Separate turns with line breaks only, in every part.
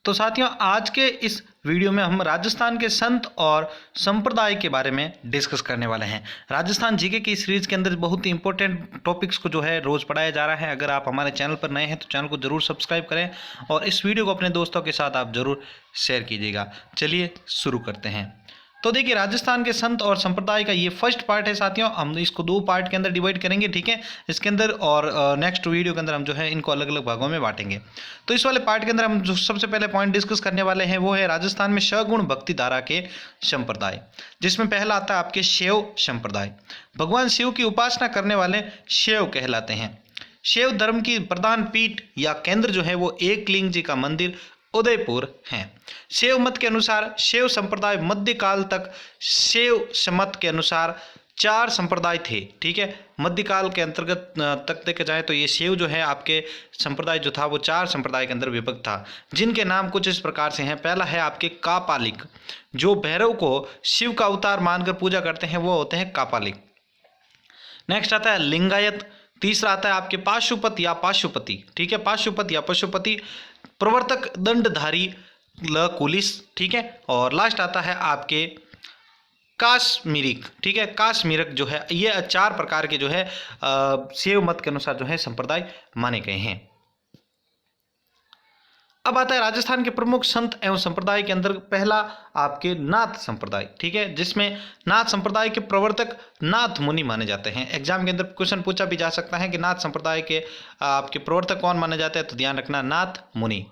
तो साथियों, आज के इस वीडियो में हम राजस्थान के संत और संप्रदाय के बारे में डिस्कस करने वाले हैं। राजस्थान जीके की सीरीज के अंदर बहुत ही इंपॉर्टेंट टॉपिक्स को जो है रोज़ पढ़ाया जा रहा है। अगर आप हमारे चैनल पर नए हैं तो चैनल को जरूर सब्सक्राइब करें और इस वीडियो को अपने दोस्तों के साथ आप जरूर शेयर कीजिएगा। चलिए शुरू करते हैं। तो देखिए, राजस्थान के संत और संप्रदाय का ये फर्स्ट पार्ट है साथियों। हम इसको दो पार्ट के अंदर डिवाइड करेंगे, ठीक है, इसके अंदर, और नेक्स्ट वीडियो के अंदर हम जो है इनको अलग अलग भागों में बांटेंगे। तो इस वाले पार्ट के अंदर हम जो सबसे पहले पॉइंट डिस्कस करने वाले हैं वो है राजस्थान में सगुण भक्ति धारा के संप्रदाय, जिसमें पहला आता है आपके शैव संप्रदाय। भगवान शिव की उपासना करने वाले शैव कहलाते हैं। शैव धर्म की प्रधान पीठ या केंद्र जो है वो एकलिंग जी का मंदिर उदयपुर है। शैव मत के अनुसार शैव संप्रदाय मध्यकाल तक शैव मत के अनुसार 4 संप्रदाय थे, ठीक है। मध्यकाल के अंतर्गत तक देखा जाए तो ये शैव जो है आपके संप्रदाय जो था वो 4 संप्रदाय के अंदर विभक्त था, जिनके नाम कुछ इस प्रकार से हैं। पहला है आपके कापालिक, जो भैरव को शिव का अवतार मानकर पूजा करते हैं, वो होते हैं कापालिक। नेक्स्ट आता है लिंगायत। तीसरा आता है आपके पाशुपत या पाशुपति, ठीक है, पाशुपत या पशुपति। प्रवर्तक दंडधारी कुलिस, ठीक है। और लास्ट आता है आपके काश्मीरिक, ठीक है, काश्मीरक जो है। ये 4 प्रकार के जो है शैव मत के अनुसार जो है संप्रदाय माने गए हैं। अब आता है राजस्थान के प्रमुख संत एवं संप्रदाय के अंदर पहला आपके नाथ संप्रदाय, ठीक है, जिसमें नाथ संप्रदाय के प्रवर्तक नाथ मुनि माने जाते हैं। एग्जाम के अंदर क्वेश्चन पूछा भी जा सकता है कि नाथ संप्रदाय के आपके प्रवर्तक कौन माने जाते हैं, तो ध्यान रखना नाथ मुनि।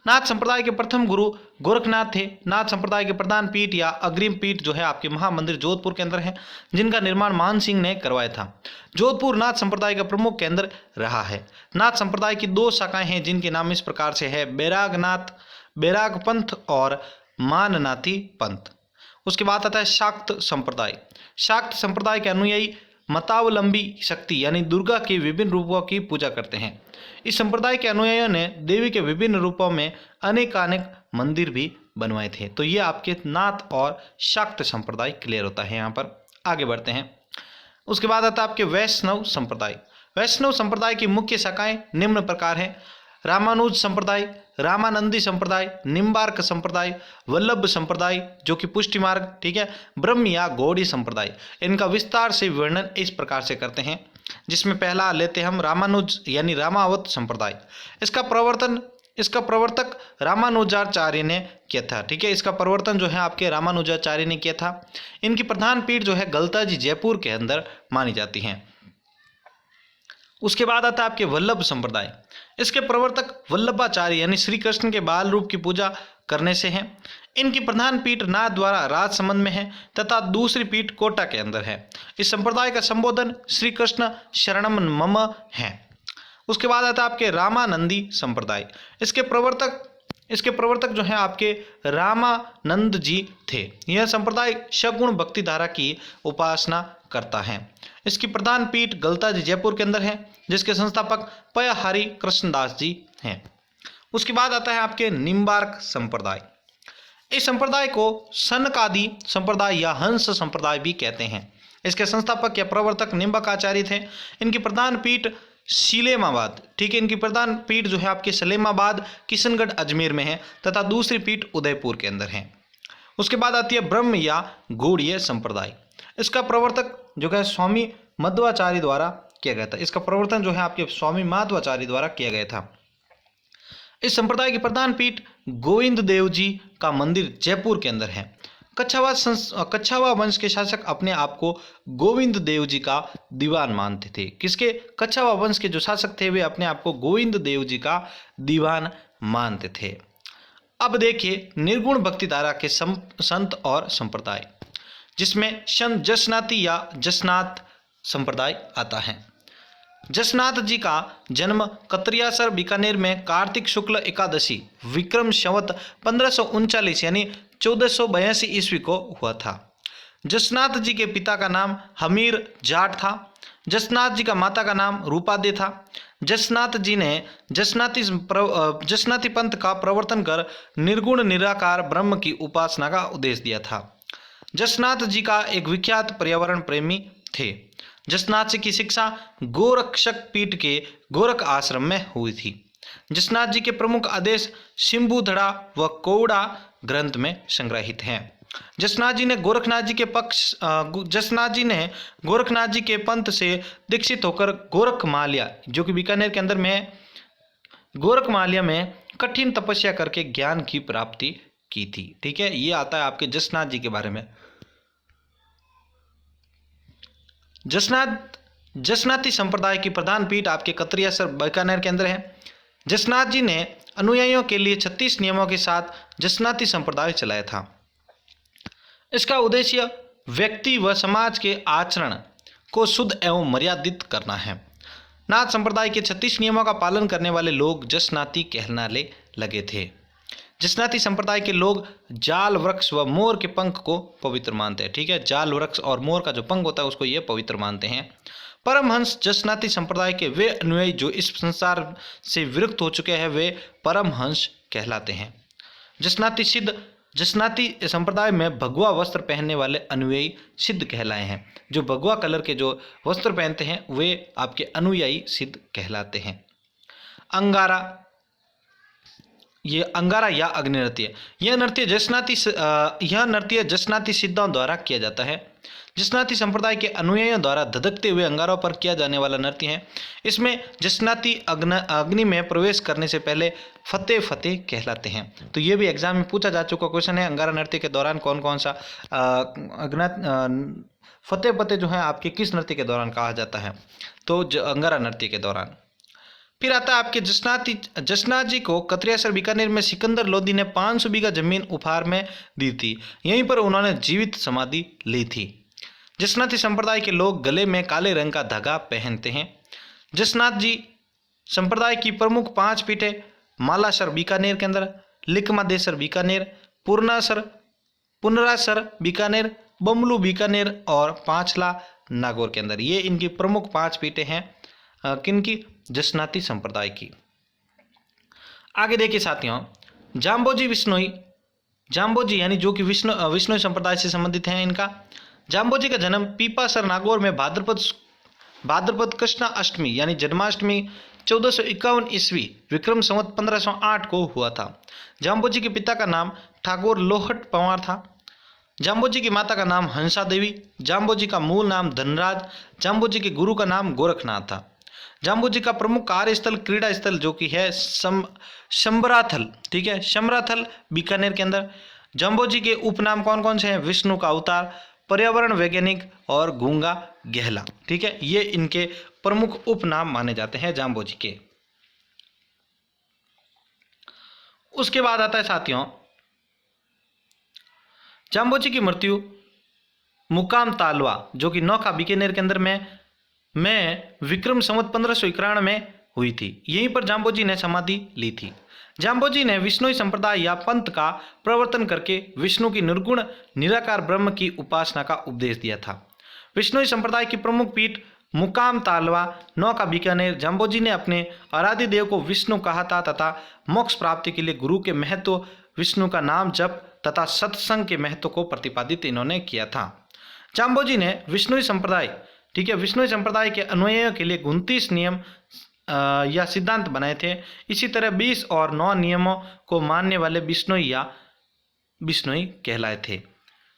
नाथ संप्रदाय के प्रथम गुरु गोरखनाथ थे। नाथ संप्रदाय के प्रधान पीठ या अग्रिम पीठ जो है आपके महामंदिर जोधपुर के अंदर है, जिनका निर्माण मान सिंह ने करवाया था। जोधपुर नाथ संप्रदाय का प्रमुख केंद्र रहा है। नाथ संप्रदाय की 2 शाखाएं हैं, जिनके नाम इस प्रकार से है, बैरागनाथ, बैराग पंथ और माननाथी पंथ। उसके बाद आता है शाक्त संप्रदाय। शाक्त संप्रदाय के अनुयायी मतावलंबी शक्ति यानी दुर्गा के विभिन्न रूपों की पूजा करते हैं। इस संप्रदाय के अनुयायियों ने देवी के विभिन्न रूपों में अनेकानेक मंदिर भी बनवाए थे। तो ये आपके नाथ और शाक्त संप्रदाय क्लियर होता है। यहाँ पर आगे बढ़ते हैं। उसके बाद आता है आपके वैष्णव संप्रदाय। वैष्णव संप्रदाय की मुख्य शाखाएं निम्न प्रकार हैं: रामानुज संप्रदाय, रामानंदी संप्रदाय, निम्बार्क संप्रदाय, वल्लभ संप्रदाय जो कि पुष्टि मार्ग, ठीक है, ब्रह्म या गौड़ी संप्रदाय। इनका विस्तार से वर्णन इस प्रकार से करते हैं, जिसमें पहला लेते हैं हम रामानुज यानी रामावत संप्रदाय। इसका प्रवर्तक रामानुजाचार्य ने किया था, ठीक है, इसका प्रवर्तन जो है आपके रामानुजाचार्य ने किया था। इनकी प्रधान पीठ जो है गलता जी जयपुर के अंदर मानी जाती हैं। उसके बाद आता है आपके वल्लभ संप्रदाय। इसके प्रवर्तक वल्लभाचार्य यानी श्री कृष्ण के बाल रूप की पूजा करने से हैं। इनकी प्रधान पीठ नाथ द्वारा राजसमंद में है तथा दूसरी पीठ कोटा के अंदर है। इस संप्रदाय का संबोधन श्री कृष्ण शरणम मम है। उसके बाद आता है आपके रामानंदी संप्रदाय। इसके प्रवर्तक जो हैं आपके रामानंद जी थे। यह संप्रदाय सगुण भक्ति धारा की उपासना करता है। इसकी प्रधान पीठ गलता जी जयपुर के अंदर है, जिसके संस्थापक पयहारी कृष्णदास जी हैं। उसके बाद आता है आपके निम्बार्क संप्रदाय। इस संप्रदाय को सनकादि संप्रदाय या हंस संप्रदाय भी कहते हैं। इसके संस्थापक या प्रवर्तक निम्बकाचार्य थे। इनकी प्रधान पीठ सलेमाबाद, ठीक है, इनकी प्रधान पीठ जो है आपके सलेमाबाद किशनगढ़ अजमेर में है तथा दूसरी पीठ उदयपुर के अंदर है। उसके बाद आती है ब्रह्म या गौड़ीय संप्रदाय। इसका प्रवर्तक जो है स्वामी मध्वाचार्य द्वारा किया गया था। इसका प्रवर्तन जो है आपके स्वामी माधवाचार्य द्वारा किया गया था। इस संप्रदाय की प्रधान पीठ गोविंद देव जी का मंदिर जयपुर के अंदर है। कच्छावा वंश के शासक अपने आप को गोविंद देव जी का दीवान मानते थे। किसके? कच्छावा वंश के जो शासक थे वे अपने आप को गोविंद देव जी का दीवान मानते थे। अब देखिए निर्गुण भक्ति धारा के संत और संप्रदाय, जिसमें संत जसनाती या जसनाथ संप्रदाय आता है। जसनाथ जी का जन्म कतरियासर बीकानेर में कार्तिक शुक्ल एकादशी विक्रम संवत 1539 यानी 1482 ईस्वी को हुआ था। जसनाथ जी के पिता का नाम हमीर जाट था। जसनाथ जी का माता का नाम रूपादे था। जसनाथ जी ने जसनाती पंथ का प्रवर्तन कर निर्गुण निराकार ब्रह्म की उपासना का उपदेश दिया था। जसनाथ जी का एक विख्यात पर्यावरण प्रेमी थे। जसनाथ जी की शिक्षा गोरक्षक पीठ के गोरख आश्रम में हुई थी। जसनाथ जी के प्रमुख आदेश शिम्बुधड़ा व कौड़ा ग्रंथ में संग्रहित हैं। जसनाथ जी ने गोरखनाथ जी के पंथ से दीक्षित होकर गोरखमाल्या, जो कि बीकानेर के अंदर में है, गोरखमाल्या में कठिन तपस्या करके ज्ञान की प्राप्ति की थी। ठीक है, ये आता है आपके जसनाथ जी के बारे में। जसनाती संप्रदाय की प्रधान पीठ आपके कतरियासर बीकानेर के अंदर है। जसनाथ जी ने अनुयायियों के लिए 36 नियमों के साथ जसनाती संप्रदाय चलाया था। इसका उद्देश्य व्यक्ति व समाज के आचरण को शुद्ध एवं मर्यादित करना है। नाथ संप्रदाय के 36 नियमों का पालन करने वाले लोग जसनाती कहलाने लगे थे। जसनाती संप्रदाय के लोग जाल वृक्ष व मोर के पंख को पवित्र मानते हैं। ठीक है, जाल वृक्ष और मोर का जो पंख होता है उसको ये पवित्र मानते हैं। परमहंस जसनाती संप्रदाय के वे अनुयायी जो इस संसार से विरक्त हो चुके हैं वे परमहंस कहलाते हैं। जसनाती संप्रदाय में भगवा वस्त्र पहनने वाले अनुयायी सिद्ध कहलाए हैं। जो भगवा कलर के जो वस्त्र पहनते हैं वे आपके अनुयायी सिद्ध कहलाते हैं। अंगारा या अग्नि नृत्य, यह नृत्य जसनाती सिद्धों द्वारा किया जाता है। जसनाती संप्रदाय के अनुयायियों द्वारा धधकते हुए अंगारों पर किया जाने वाला नृत्य है। इसमें जसनाती अग्नि में प्रवेश करने से पहले फतेह कहलाते हैं। तो ये भी एग्जाम में पूछा जा चुका क्वेश्चन है। अंगारा नृत्य के दौरान कौन कौन सा फतेह जो है आपके किस नृत्य के दौरान कहा जाता है? तो अंगारा नृत्य के दौरान। फिर आता है आपके जसनाथ जी को कतरियासर बीकानेर में सिकंदर लोधी ने 500 बीघा जमीन उपहार में दी थी। यहीं पर उन्होंने जीवित समाधि ली थी। जसनाती संप्रदाय के लोग गले में काले रंग का धागा पहनते हैं। जसनाथ जी संप्रदाय की प्रमुख 5 पीठें मालासर बीकानेर के अंदर, लिकमादेसर बीकानेर, पुनरासर बीकानेर, बमलू बीकानेर और पांचला नागौर के अंदर, ये इनकी प्रमुख 5 पीठें हैं किनकी? जसनाती संप्रदाय की। आगे देखिए साथियों, जाम्बोजी यानी जो कि विष्णु संप्रदाय से संबंधित हैं। इनका जाम्बोजी का जन्म पीपासर नागौर में भाद्रपद कृष्णा अष्टमी यानी जन्माष्टमी 1451 ईस्वी विक्रम संवत 1508 को हुआ था। जाम्बोजी के पिता का नाम ठाकुर लोहट पंवार था। जाम्बोजी की माता का नाम हंसा देवी। जाम्बोजी का मूल नाम धनराज। जाम्बोजी के गुरु का नाम गोरखनाथ था। जाम्बोजी का प्रमुख कार्यस्थल क्रीड़ा स्थल जो कि है शंबराथल। ठीक है, शंबराथल बीकानेर के अंदर। जाम्बोजी के उपनाम कौन कौन से हैं? विष्णु का अवतार, पर्यावरण वैज्ञानिक और गूंगा गहला। ठीक है, ये इनके प्रमुख उपनाम माने जाते हैं जाम्बोजी के। उसके बाद आता है साथियों जाम्बोजी की मृत्यु मुकाम तालवा जो कि नौखा बीकानेर के अंदर में विक्रम संवत 1591 में हुई थी। यहीं पर जाम्बोजी ने समाधि ली थी। जाम्बोजी ने विष्णुई संप्रदाय या पंथ का प्रवर्तन करके विष्णु की निर्गुण निराकार ब्रह्म की उपासना का उपदेश दिया था। विष्णुई संप्रदाय की प्रमुख पीठ मुकाम तालवा नौका बीकानेर। जाम्बोजी ने अपने आराध्य देव को विष्णु कहा था तथा मोक्ष प्राप्ति के लिए गुरु के महत्व, विष्णु का नाम जप तथा सत्संग के महत्व को प्रतिपादित इन्होंने किया था। जाम्बोजी ने विष्णुई संप्रदाय, ठीक है, विष्णुई संप्रदाय के अनुयायियों के लिए 29 नियम या सिद्धांत बनाए थे। इसी तरह 20 और 9 नियमों को मानने वाले बिश्नोई कहलाए थे।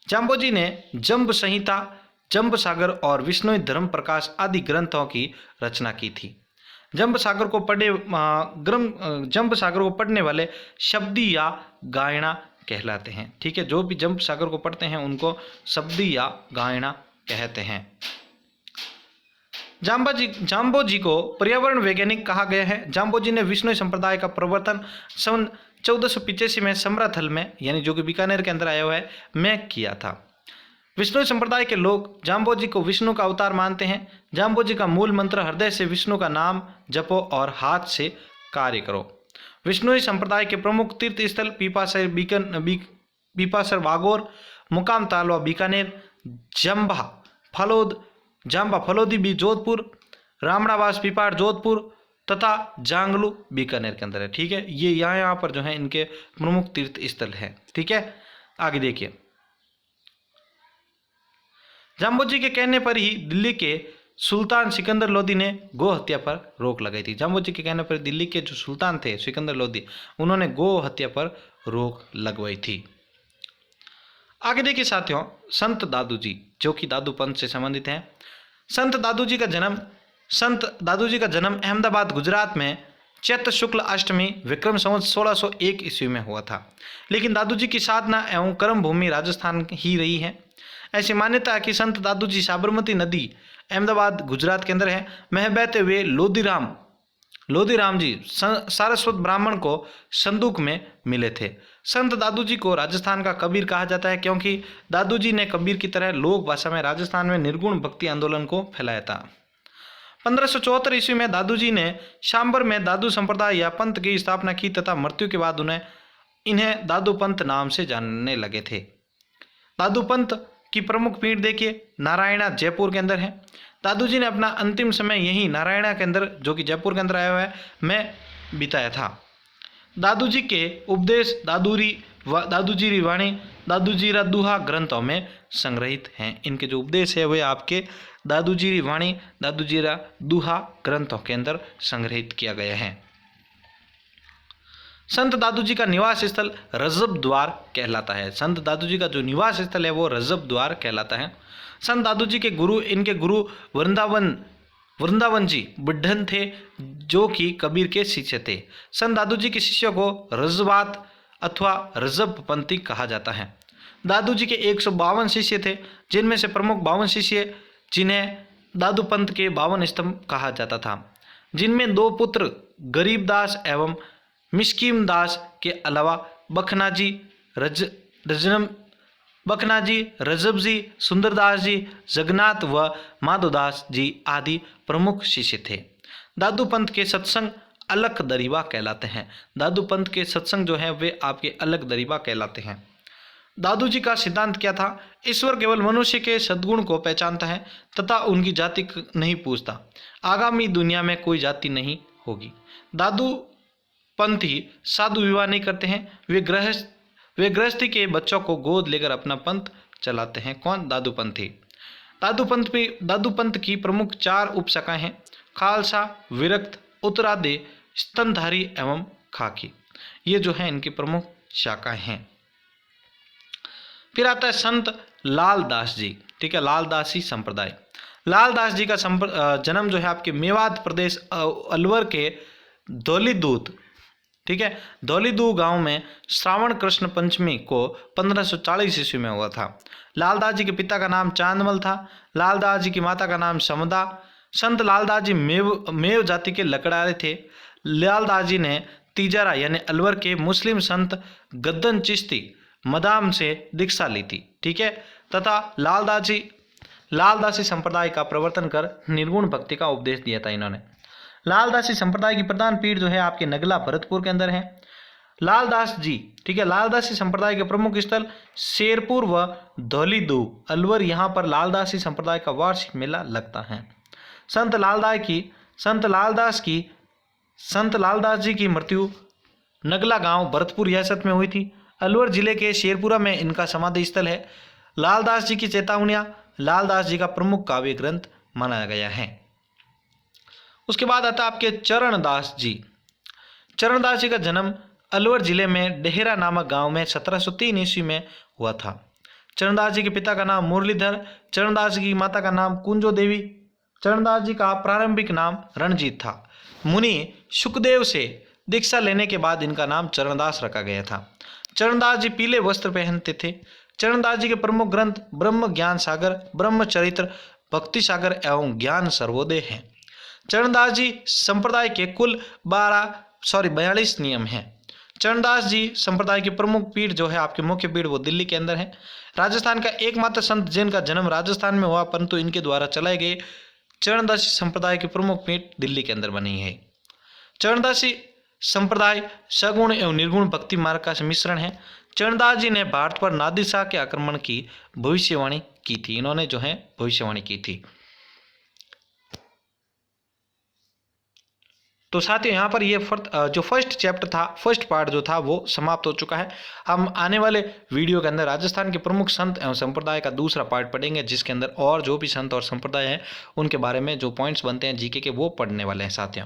जाम्बोजी ने जंब संहिता, जंब सागर और विष्णुई धर्म प्रकाश आदि ग्रंथों की रचना की थी। जंब सागर को पढ़ने वाले शब्दी या गायना कहलाते हैं। ठीक है, जो भी जंब सागर को पढ़ते हैं उनको शब्दी या गायना कहते हैं। जाम्बोजी को पर्यावरण वैज्ञानिक कहा गया है। जाम्बोजी ने विष्णु संप्रदाय का प्रवर्तन सन 1485 में समराथल में यानी जो कि बीकानेर के अंदर आया हुआ है में किया था। विष्णु संप्रदाय के लोग जाम्बोजी को विष्णु का अवतार मानते हैं। जाम्बोजी का मूल मंत्र हृदय से विष्णु का नाम जपो और हाथ से कार्य करो। विष्णु संप्रदाय के प्रमुख तीर्थ स्थल पीपासर वागोर, मुकाम तालवा बीकानेर, जाम्बा फलोदी भी जोधपुर, रामड़ावास पीपाड़ जोधपुर तथा जांगलू बीकानेर के अंदर है। ठीक है, ये यहाँ पर जो है इनके प्रमुख तीर्थ स्थल है। ठीक है, आगे देखिए, जाम्बोजी के कहने पर ही दिल्ली के सुल्तान सिकंदर लोदी ने गो हत्या पर रोक लगाई थी। जम्बो जी के कहने पर दिल्ली के जो सुल्तान थे सिकंदर लोदी, उन्होंने गो हत्या पर रोक लगवाई थी। आगे देखिए साथियों, संत दादू जी जो कि दादू पंथ से संबंधित हैं। संत दादू जी का जन्म अहमदाबाद गुजरात में चैत्र शुक्ल अष्टमी विक्रम संवत 1601 ईस्वी में हुआ था। लेकिन दादू जी की साधना एवं कर्म भूमि राजस्थान ही रही है। ऐसी मान्यता है कि संत दादू जी साबरमती नदी अहमदाबाद गुजरात के अंदर है, वह बहते हुए लोदीराम जी सारस्वत ब्राह्मण को संदूक में मिले थे। संत दादू जी को राजस्थान का कबीर कहा जाता है, क्योंकि दादू जी ने कबीर की तरह लोक भाषा में राजस्थान में निर्गुण भक्ति आंदोलन को फैलाया था। 1574 ईस्वी में दादू जी ने शाम्बर में दादू संप्रदाय या पंथ की स्थापना की तथा मृत्यु के बाद इन्हें दादू पंथ नाम से जानने लगे थे। दादू पंथ की प्रमुख पीठ देखिए नारायणा जयपुर के अंदर है। दादू जी ने अपना अंतिम समय यही नारायणा के अंदर, जो कि जयपुर के अंदर आया हुआ है, में बिताया था। दादू जी के उपदेश दादू जी री वाणी, दादू जी रा दुहा ग्रंथों में संग्रहित हैं। इनके जो उपदेश है वे आपके दादू जी री वाणी, दादू जी रा दुहा ग्रंथों के अंदर संग्रहित किया गया है। संत दादू जी का निवास स्थल रजब द्वार कहलाता है। संत दादू जी का जो निवास स्थल है वो रजब द्वार कहलाता है। संत दादू जी के इनके गुरु वृंदावन जी बुड्ढन थे, जो कि कबीर के शिष्य थे। संत दादू जी के शिष्यों को रजवात अथवा रजब पंथी कहा जाता है। दादू जी के 152 शिष्य थे, जिनमें से प्रमुख 52 शिष्य जिन्हें दादू पंथ के 52 स्तंभ कहा जाता था, जिनमें 2 पुत्र गरीबदास एवं मिस्कीम दास के अलावा बखनाजी, रजब जी, सुंदरदास जी, जगन्नाथ व माधोदास जी आदि प्रमुख शिष्य थे। दादू पंथ के सत्संग अलग दरीबा कहलाते हैं। दादू पंथ के सत्संग जो है वे आपके अलग दरीबा कहलाते हैं। दादू जी का सिद्धांत क्या था? ईश्वर केवल मनुष्य के सद्गुण को पहचानता है तथा उनकी जाति नहीं पूछता। आगामी दुनिया में कोई जाति नहीं होगी। दादू पंथी साधु विवाह नहीं करते हैं। वे गृहस्थी के बच्चों को गोद लेकर अपना पंथ चलाते हैं। कौन? दादू पंथी। दादू पंथ की प्रमुख 4 उपशाखाएं हैं: खालसा, विरक्त, उत्तरादे, स्तनधारी एवं खाकी। ये जो है इनकी प्रमुख शाखाएं हैं। फिर आता है संत लालदास जी। ठीक है, लालदासी संप्रदाय। लालदास जी का जन्म जो है आपके मेवात प्रदेश अलवर के धौलीदूत, ठीक है, धौलीदू गांव में श्रावण कृष्ण पंचमी को 1540 ईस्वी में हुआ था। लालदास जी के पिता का नाम चांदमल था। लालदास जी की माता का नाम समदा। संत लालदास जी मेव जाति के लकड़ारे थे। लालदास जी ने तिजारा यानी अलवर के मुस्लिम संत गद्दन चिश्ती मदाम से दीक्षा ली थी। ठीक है, तथा लालदासी संप्रदाय का प्रवर्तन कर निर्गुण भक्ति का उपदेश दिया था इन्होंने। लालदासी संप्रदाय की प्रधान पीठ जो है आपके नगला भरतपुर के अंदर है। लालदास जी, ठीक है, लालदासी संप्रदाय के प्रमुख स्थल शेरपुर व धौलीदू अलवर, यहाँ पर लालदासी संप्रदाय का वार्षिक मेला लगता है। संत लालदास जी की मृत्यु नगला गांव भरतपुर रियासत में हुई थी। अलवर जिले के शेरपुरा में इनका समाधि स्थल है। लालदास जी की चेतावनियां लालदास जी का प्रमुख काव्य ग्रंथ माना गया है। उसके बाद आता है आपके चरणदास जी। चरणदास जी का जन्म अलवर जिले में डेहरा नामक गांव में 1703 ईस्वी में हुआ था। चरणदास जी के पिता का नाम मुरलीधर, चरणदास जी की माता का नाम कुंजो देवी। चरणदास जी का प्रारंभिक नाम रणजीत था। मुनि सुखदेव से दीक्षा लेने के बाद इनका नाम चरणदास रखा गया था। चरणदास जी पीले वस्त्र पहनते थे। चरणदास जी के प्रमुख ग्रंथ ब्रह्म ज्ञान सागर, ब्रह्मचरित्र, भक्ति सागर एवं ज्ञान सर्वोदय हैं। चरणदास जी संप्रदाय के कुल 42 नियम हैं। चरणदास जी संप्रदाय की प्रमुख पीठ जो है आपके मुख्य पीठ वो दिल्ली के अंदर है। राजस्थान का एकमात्र संत जिनका जन्म राजस्थान में हुआ, परंतु इनके द्वारा चलाए गए चरणदासी संप्रदाय की प्रमुख पीठ दिल्ली के अंदर बनी है। चरणदासी संप्रदाय सगुण एवं निर्गुण भक्ति मार्ग का मिश्रण है। चरणदास जी ने भारत पर नादिर शाह के आक्रमण की भविष्यवाणी की थी। इन्होंने जो है भविष्यवाणी की थी। तो साथियों यहाँ पर ये जो फर्स्ट चैप्टर था, फर्स्ट पार्ट जो था वो समाप्त हो चुका है। हम आने वाले वीडियो के अंदर राजस्थान के प्रमुख संत एवं संप्रदाय का दूसरा पार्ट पढ़ेंगे, जिसके अंदर और जो भी संत और संप्रदाय हैं उनके बारे में जो पॉइंट्स बनते हैं जीके के वो पढ़ने वाले हैं साथियों।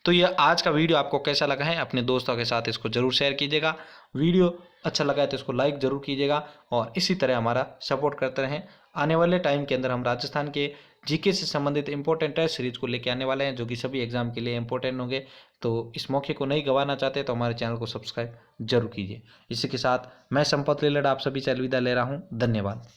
तो ये आज का वीडियो आपको कैसा लगा है, अपने दोस्तों के साथ इसको जरूर शेयर कीजिएगा। वीडियो अच्छा लगा है तो इसको लाइक जरूर कीजिएगा और इसी तरह हमारा सपोर्ट करते रहें। आने वाले टाइम के अंदर हम राजस्थान के जीके से संबंधित इंपॉर्टेंट टेस्ट सीरीज को लेकर आने वाले हैं, जो कि सभी एग्जाम के लिए इंपॉर्टेंट होंगे। तो इस मौके को नहीं गंवाना चाहते तो हमारे चैनल को सब्सक्राइब जरूर कीजिए। इसी के साथ मैं संपत लेलड़ आप सभी से अलविदा ले रहा हूँ। धन्यवाद।